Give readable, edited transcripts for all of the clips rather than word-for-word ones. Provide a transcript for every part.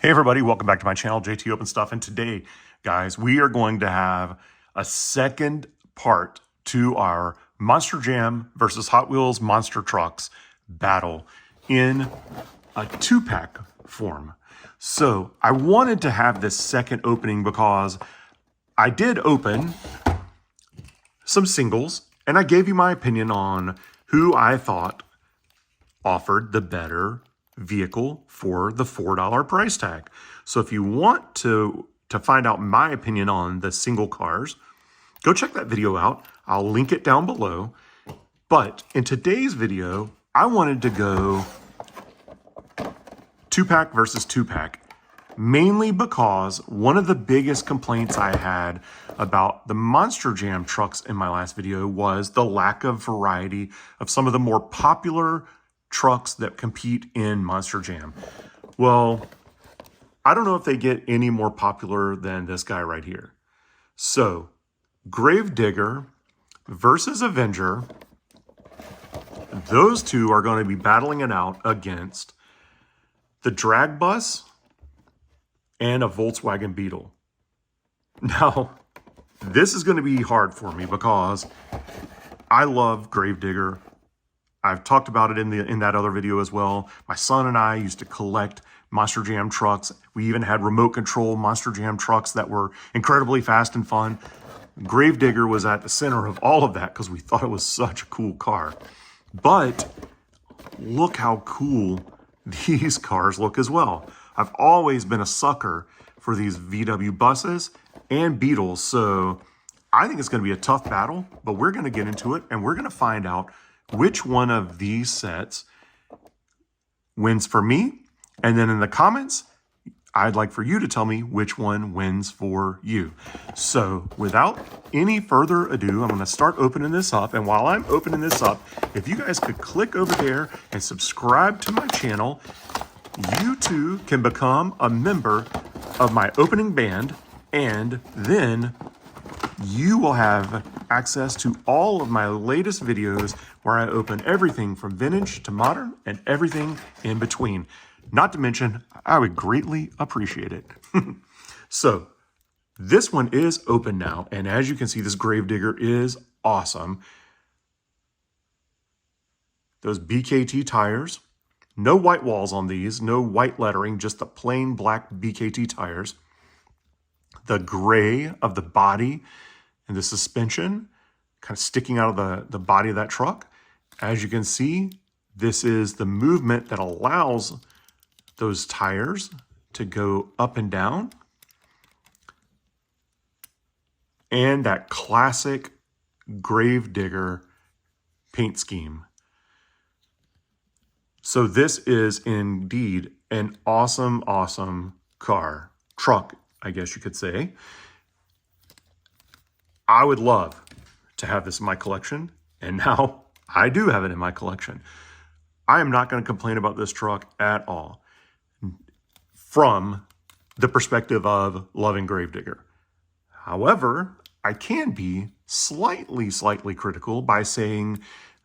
Hey everybody, welcome back to my channel, JT Open Stuff. And today, guys, we are going to have a second part to our Monster Jam versus Hot Wheels Monster Trucks battle in a two-pack form. So I wanted to have this second opening because I did open some singles and I gave you my opinion on who I thought offered the better vehicle for the $4 price tag. So if you want to find out my opinion on the single cars, go check that video out. I'll link it down below. But in today's video, I wanted to go two-pack versus two-pack, mainly because one of the biggest complaints I had about the Monster Jam trucks in my last video was the lack of variety of some of the more popular trucks that compete in Monster Jam. Well, I don't know if they get any more popular than this guy right here. So, Gravedigger versus Avenger, those two are going to be battling it out against the drag bus and a Volkswagen Beetle. Now, this is going to be hard for me because I love Gravedigger. I've talked about it in that other video as well. My son and I used to collect Monster Jam trucks. We even had remote control Monster Jam trucks that were incredibly fast and fun. Gravedigger was at the center of all of that because we thought it was such a cool car. But look how cool these cars look as well. I've always been a sucker for these VW buses and Beetles, so I think it's going to be a tough battle, but we're going to get into it and we're going to find out which one of these sets wins for me. And then in the comments, I'd like for you to tell me which one wins for you. So without any further ado, I'm going to start opening this up. And while I'm opening this up, if you guys could click over there and subscribe to my channel, you too can become a member of my opening band, and then you will have access to all of my latest videos where I open everything from vintage to modern and everything in between. Not to mention, I would greatly appreciate it. So this one is open now. And as you can see, this Gravedigger is awesome. Those BKT tires, no white walls on these, no white lettering, just the plain black BKT tires. The gray of the body and the suspension kind of sticking out of the body of that truck. As you can see, this is the movement that allows those tires to go up and down. And that classic Gravedigger paint scheme. So this is indeed an awesome, awesome truck, I guess you could say. I would love to have this in my collection, and now I do have it in my collection. I am not going to complain about this truck at all from the perspective of loving Gravedigger. However, I can be slightly critical by saying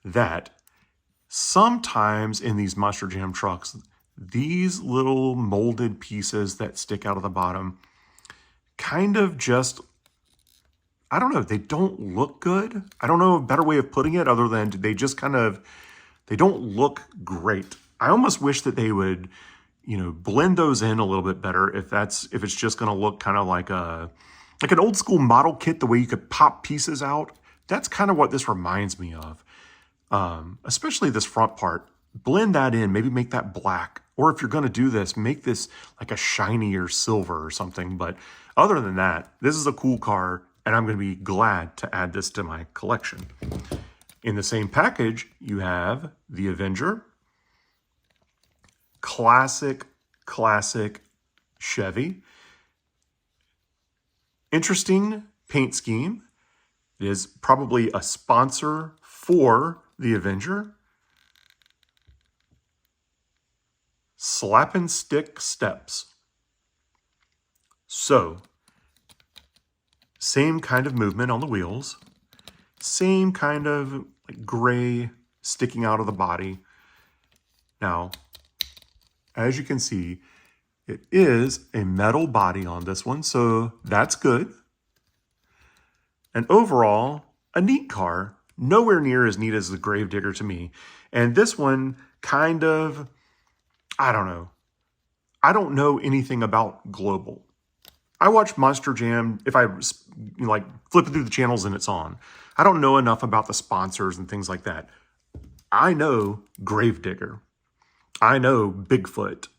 that sometimes in these Monster Jam trucks, these little molded pieces that stick out of the bottom kind of just, I don't know, they don't look good. I don't know a better way of putting it other than they just kind of, they don't look great. I almost wish that they would, blend those in a little bit better if it's just going to look kind of like an old school model kit, the way you could pop pieces out. That's kind of what this reminds me of. Especially this front part. Blend that in, maybe make that black. Or if you're going to do this, make this like a shinier silver or something. But other than that, this is a cool car, and I'm going to be glad to add this to my collection. In the same package, you have the Avenger. Classic Chevy. Interesting paint scheme. It is probably a sponsor for the Avenger. Slap and stick steps. So, same kind of movement on the wheels. Same kind of gray sticking out of the body. Now, as you can see, It is a metal body on this one, so that's good. And overall, a neat car. Nowhere near as neat as the Gravedigger to me. And this one kind of, I don't know. I don't know anything about Global. I watch Monster Jam if I like flipping through the channels and it's on. I don't know enough about the sponsors and things like that. I know Gravedigger. I know Bigfoot.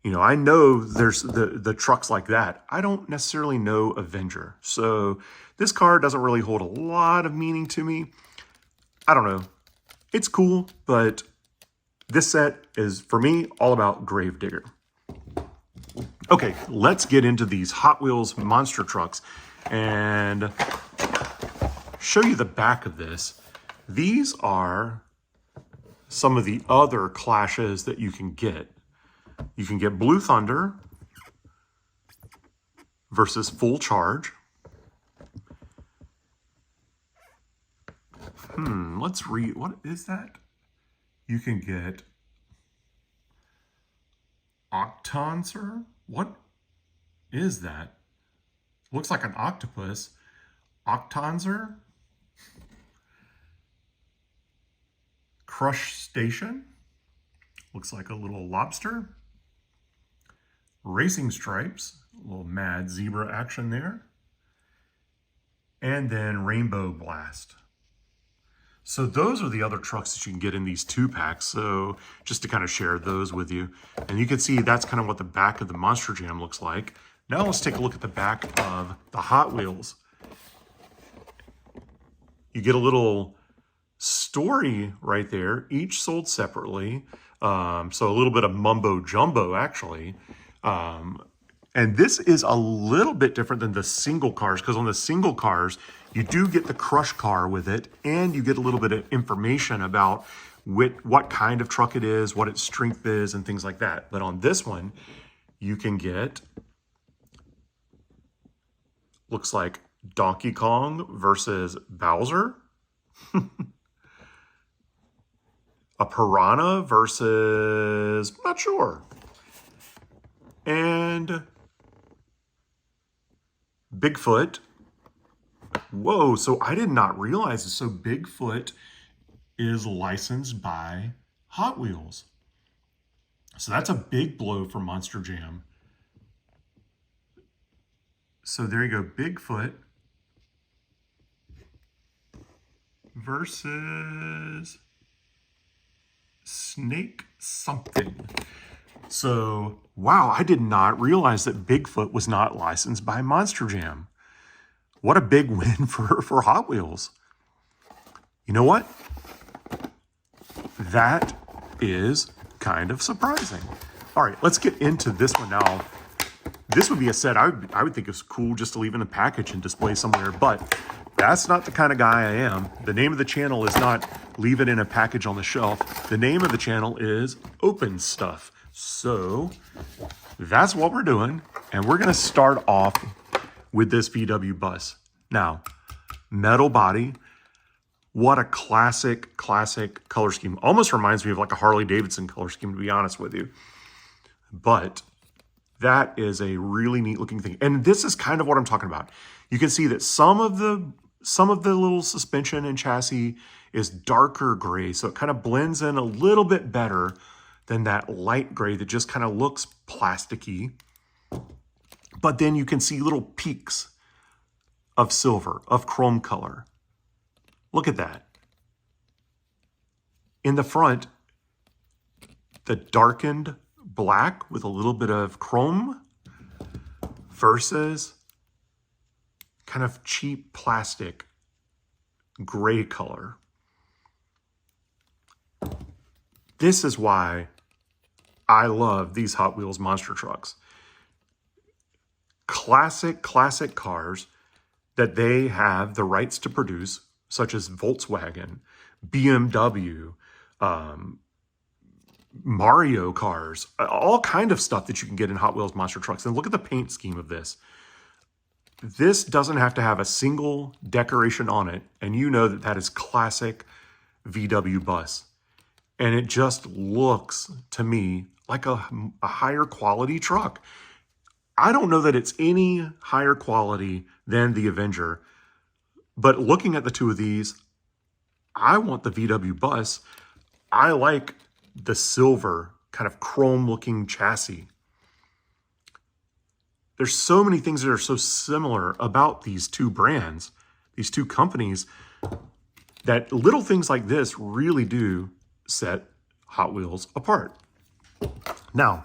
You know, I know there's the trucks like that. I don't necessarily know Avenger. So this car doesn't really hold a lot of meaning to me. I don't know. It's cool, but this set is, for me, all about Gravedigger. Okay, let's get into these Hot Wheels monster trucks and show you the back of this. These are some of the other clashes that you can get. You can get Blue Thunder versus Full Charge. Let's read. What is that? You can get Octonser. What is that? Looks like an octopus. Octonser. Crush Station. Looks like a little lobster. Racing Stripes. A little mad zebra action there. And then Rainbow Blast. So those are the other trucks that you can get in these 2-packs. So just to kind of share those with you. And you can see that's kind of what the back of the Monster Jam looks like. Now let's take a look at the back of the Hot Wheels. You get a little story right there, each sold separately. So a little bit of mumbo jumbo actually. And this is a little bit different than the single cars, because on the single cars, you do get the crush car with it, and you get a little bit of information about what kind of truck it is, what its strength is, and things like that. But on this one, you can get, looks like Donkey Kong versus Bowser. A Piranha versus, not sure. And Bigfoot. Whoa, so I did not realize this. So Bigfoot is licensed by Hot Wheels. So that's a big blow for Monster Jam. So there you go, Bigfoot versus Snake something. So, wow, I did not realize that Bigfoot was not licensed by Monster Jam. What a big win for Hot Wheels. You know what? That is kind of surprising. All right, let's get into this one now. This would be a set I would think is cool just to leave in the package and display somewhere, but that's not the kind of guy I am. The name of the channel is not leave it in a package on the shelf. The name of the channel is Open Stuff. So that's what we're doing. And we're gonna start off with this VW bus. Now, metal body. What a classic color scheme. Almost reminds me of like a Harley Davidson color scheme, to be honest with you. But that is a really neat looking thing. And this is kind of what I'm talking about. You can see that some of the little suspension and chassis is darker gray. So it kind of blends in a little bit better than that light gray that just kind of looks plasticky. But then you can see little peaks of silver, of chrome color. Look at that. In the front, the darkened black with a little bit of chrome versus kind of cheap plastic gray color. This is why I love these Hot Wheels monster trucks. Classic cars that they have the rights to produce, such as Volkswagen, BMW, Mario cars, all kind of stuff that you can get in Hot Wheels monster trucks. And look at the paint scheme of this. This doesn't have to have a single decoration on it, and you know that that is classic VW bus. And it just looks, to me, like a higher quality truck. I don't know that it's any higher quality than the Avenger, but looking at the two of these, I want the VW bus. I like the silver kind of chrome looking chassis. There's so many things that are so similar about these two brands, these two companies, that little things like this really do set Hot Wheels apart. Now,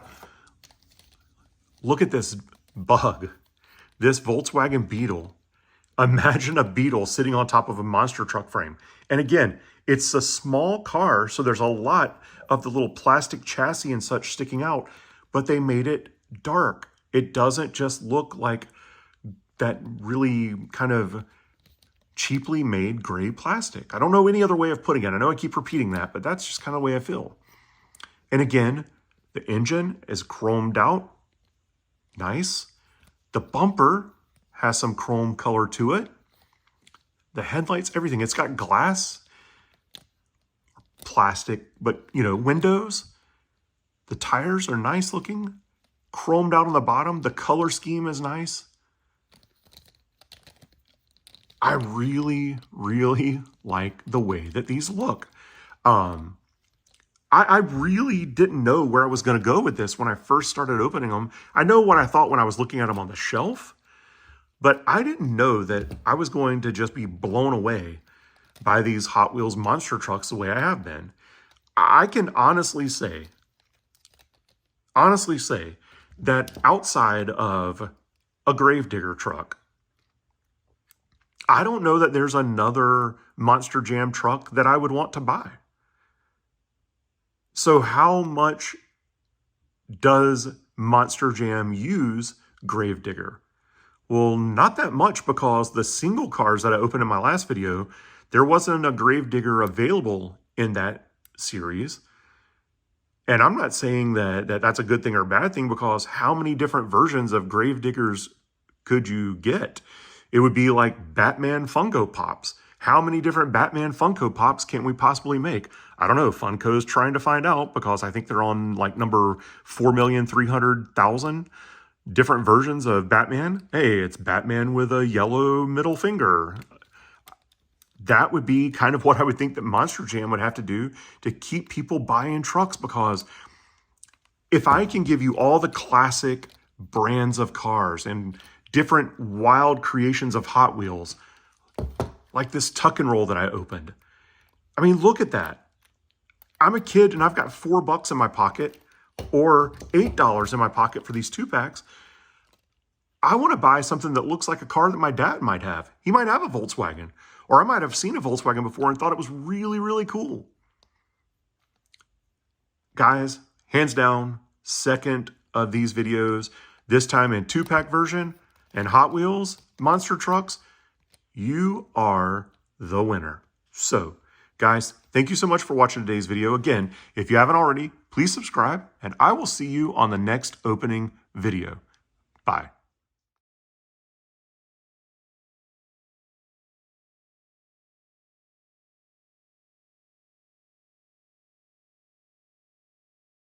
look at this bug, this Volkswagen Beetle. Imagine a Beetle sitting on top of a monster truck frame. And again, it's a small car, so there's a lot of the little plastic chassis and such sticking out, but they made it dark. It doesn't just look like that really kind of cheaply made gray plastic. I don't know any other way of putting it. I know I keep repeating that, but that's just kind of the way I feel. And again, the engine is chromed out. Nice. The bumper has some chrome color to it. The headlights, everything. It's got glass, plastic, but windows. The tires are nice looking, chromed out on the bottom. The color scheme is nice. I really, really like the way that these look. I really didn't know where I was going to go with this when I first started opening them. I know what I thought when I was looking at them on the shelf, but I didn't know that I was going to just be blown away by these Hot Wheels monster trucks the way I have been. I can honestly say that outside of a Gravedigger truck, I don't know that there's another Monster Jam truck that I would want to buy. So how much does Monster Jam use Gravedigger? Well, not that much, because the single cars that I opened in my last video, there wasn't a Gravedigger available in that series. And I'm not saying that that's a good thing or a bad thing, because how many different versions of Gravediggers could you get? It would be like Batman Funko Pops. How many different Batman Funko Pops can we possibly make? I don't know. Funko's trying to find out, because I think they're on like number 4,300,000 different versions of Batman. Hey, it's Batman with a yellow middle finger. That would be kind of what I would think that Monster Jam would have to do to keep people buying trucks, because if I can give you all the classic brands of cars and different wild creations of Hot Wheels, like this tuck and roll that I opened. I mean, look at that. I'm a kid and I've got $4 in my pocket or $8 in my pocket for these 2-packs. I want to buy something that looks like a car that my dad might have. He might have a Volkswagen, or I might have seen a Volkswagen before and thought it was really, really cool. Guys, hands down, second of these videos, this time in 2-pack version and Hot Wheels monster trucks, you are the winner. So, guys, thank you so much for watching today's video. Again, if you haven't already, please subscribe, and I will see you on the next opening video. Bye.